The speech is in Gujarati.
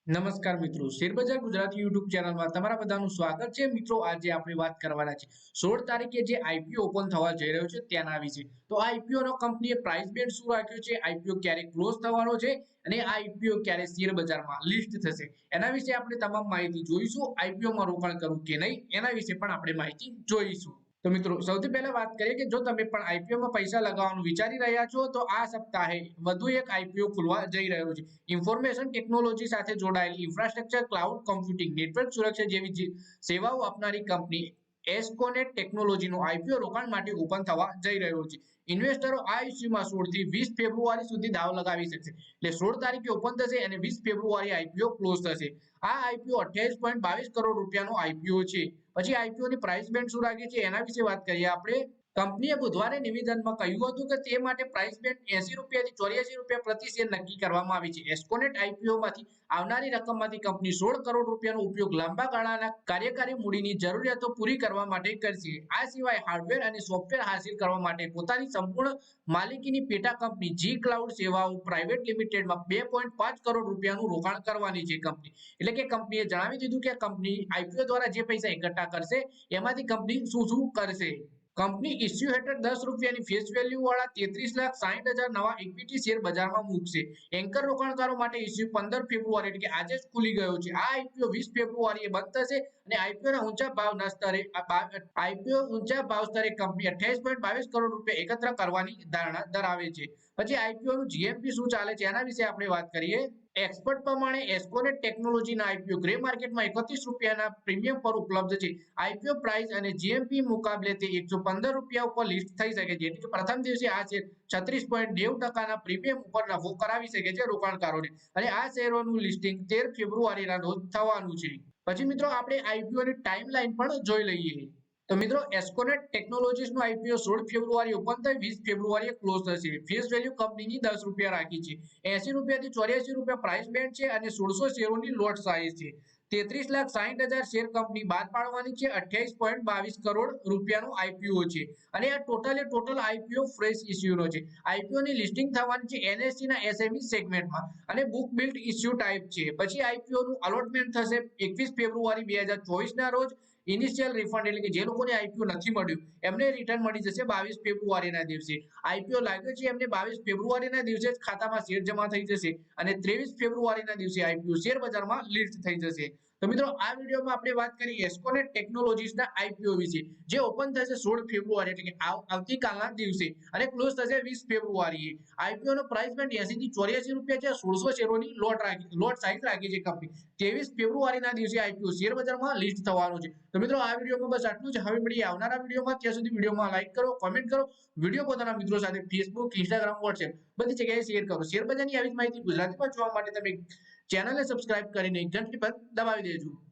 નમસ્કાર મિત્રો, શેરબજાર ગુજરાતી યુટ્યુબ ચેનલમાં તમારા બધાનું સ્વાગત છે. મિત્રો, આજે આપણે વાત કરવાના છે 16 તારીખે જે આઈપીઓ ઓપન થવા જઈ રહ્યો છે તેના વિશે. તો આ આઈપીઓ નો કંપનીએ પ્રાઇસ બેન્ડ શું રાખ્યો છે, આઈપીઓ ક્યારે ક્લોઝ થવાનો છે અને આ આઈપીઓ ક્યારે શેર બજારમાં લિસ્ટ થશે, એના વિશે આપણે તમામ માહિતી જોઈશું. આઈપીઓ માં રોકાણ કરવું કે નહીં એના વિશે પણ આપણે માહિતી જોઈશું. તો મિત્રો, સૌથી પહેલા વાત કરીએ કે જો તમે પણ આઈપીઓ માં પૈસા લગાવવાનું વિચારી રહ્યા છો તો આ સપ્તાહે વધુ એક આઈપીઓ ખુલવા જઈ રહ્યો છે. ઇન્ફોર્મેશન ટેકનોલોજી સાથે જોડાયેલી ઇન્ફ્રાસ્ટ્રક્ચર, ક્લાઉડ કમ્પ્યુટિંગ, નેટવર્ક સુરક્ષા જેવી સેવાઓ આપનારી કંપની એસ્કોનેટ ટેકનોલોજીનો આઈપીઓ રોકાણ માટે ઓપન થવા જઈ રહ્યો છે. ઇન્વેસ્ટરો આ ઇસ્યુમાં 16 થી 20 ફેબ્રુઆરી સુધી દાવ લગાવી શકશે. એટલે 16 તારીખે ઓપન થશે અને 20 ફેબ્રુઆરી આઈપીઓ ક્લોઝ થશે. આ આઈપીઓ 28.22 કરોડ રૂપિયાનો આઈપીઓ છે. પછી આઈપીઓ ની પ્રાઇસ બેન્ડ શું રાખી છે એના વિશે વાત કરીએ આપણે. કંપનીએ બુધવારે નિવેદનમાં કહ્યું હતું કે તે માટે પ્રાઇસ બેન્ડ 80 રૂપિયાથી 84 રૂપિયા પ્રતિ શેર નક્કી કરવામાં આવી છે. એસ્કોનેટ આઈપીઓ માંથી આવનારી રકમમાંથી કંપની 16 કરોડ રૂપિયાનો ઉપયોગ લાંબા ગાળાના કાર્યકારી મૂડીની જરૂરિયાતો પૂરી કરવા માટે કરશે. આ સિવાય હાર્ડવેર અને સોફ્ટવેર હાંસલ કરવા માટે પોતાની સંપૂર્ણ માલિકીની પેટા કંપની જી ક્લાઉડ સેવાઓ પ્રાઇવેટ લિમિટેડમાં 2.5 કરોડ રૂપિયાનું રોકાણ કરવાની છે કંપની. એટલે કે કંપનીએ જણાવી દીધું કે કંપની આઈપીઓ દ્વારા જે પૈસા એકઠા કરશે એમાંથી કંપની શું કરશે. કંપની ઇસ્યુ હેઠળ 10 રૂપિયાની ફેસ વેલ્યુ વાળા 33,60,000 નવા ઇક્વિટી શેર બજારમાં મૂકશે. એન્કર રોકાણકારો માટે ઇસ્યુ 15 ફેબ્રુઆરી એટલે કે આજે જ ખુલી ગયો છે. આ આઈપીઓ 20 ફેબ્રુઆરીએ બંધ થશે અને આઈપીઓ ઊંચા ભાવ સ્તરે કંપની 28.22 કરોડ રૂપિયા એકત્ર કરવાની ધારણા ધરાવે છે. પછી આઈપીઓ નું જીએમપી શું ચાલે છે એના વિશે આપણે વાત કરીએ. એક્સપર્ટ પ્રમાણે એસ્કોનેટ ટેકનોલોજીના આઈપીઓ ગ્રે માર્કેટમાં 31 રૂપિયાના પ્રીમિયમ પર ઉપલબ્ધ છે. આઈપીઓ પ્રાઇસ અને જીએમપી મુકાબલે તે 115 રૂપિયા ઉપર લિસ્ટ થઈ શકે છે. એટલે કે પ્રથમ દિવસે આ શેર 36.90% પ્રીમિયમ ઉપર નફો કરાવી શકે છે રોકાણકારોને. અને આ શેરોનું લિસ્ટિંગ 13 ફેબ્રુઆરીના રોજ થવાનું છે. પછી મિત્રો, આપણે આઈપીઓ ની ટાઈમલાઈન પણ જોઈ લઈએ. તો મિત્રો, એસ્કોનેટ ટેકનોલોજીસનો આઈપીઓ 16 ફેબ્રુઆરી ઓપન થઈ 20 ફેબ્રુઆરીએ ક્લોઝ થશે. ફેસ વેલ્યુ કંપનીની 10 રૂપિયા રાખી છે. 80 રૂપિયાથી 84 રૂપિયા પ્રાઇસ બેન્ડ છે અને 1600 શેરોની લોટ સાઇઝ છે. 33,60,000 શેર કંપની બાદ પાડવાની છે. 28.22 કરોડ રૂપિયાનો આઈપીઓ છે અને આ ટોટલ આઈપીઓ ફ્રેશ ઇસ્યુનો છે. આઈપીઓ ની લિસ્ટિંગ થવાની છે એનએસસી ના એસએમઈ સેગમેન્ટમાં અને બુક બિલ્ડ ઇસ્યુ ટાઈપ છે. પછી આઈપીઓ નું અલોટમેન્ટ થશે 21 ફેબ્રુઆરી 2024 ના રોજ. ઇનિશિયલ રિફંડ એટલે કે જે લોકોને આઈપીઓ નથી મળ્યું એમને રિટર્ન મળી જશે 22 ફેબ્રુઆરીના દિવસે. આઈપીઓ લાગ્યો છે એમને 22 ફેબ્રુઆરીના દિવસે જ ખાતામાં શેર જમા થઈ જશે અને 23 ફેબ્રુઆરીના દિવસે આઈપીઓ શેર બજારમાં લિસ્ટ થઈ જશે. તો મિત્રો, આ વિડીયોમાં આપણે વાત કરી એસ્કોનેટ ટેકનોલોજીસના આઈપીઓ વિશે, જે ઓપન થશે 16 ફેબ્રુઆરી એટલે કે આવતીકાલના દિવસે અને ક્લોઝ થશે 20 ફેબ્રુઆરીએ. આઈપીઓ નો પ્રાઇસ બેન્ડ 80 થી 84 રૂપિયા છે. 1600 શેરોની લોટ સાઇઝ રાખી છે કંપની. 23 ફેબ્રુઆરીના દિવસે આઈપીઓ શેર બજારમાં લિસ્ટ થવાનું છે. તો મિત્રો, આ વિડીયોમાં બસ આટલું જ. હવે મળીએ આવનારા વિડીયોમાં. ત્યાં સુધી વિડીયોમાં લાઈક કરો, કોમેન્ટ કરો, વિડીયો પોતાના મિત્રો સાથે ફેસબુક, ઇન્સ્ટાગ્રામ, વોટ્સએપ બધી જગ્યાએ શેર કરો. શેર બજારની આવી જ માહિતી ગુજરાતીમાં જોવા માટે તમે ચેનલને સબસ્ક્રાઇબ કરીને ઘંટડી પર દબાવી દેજો.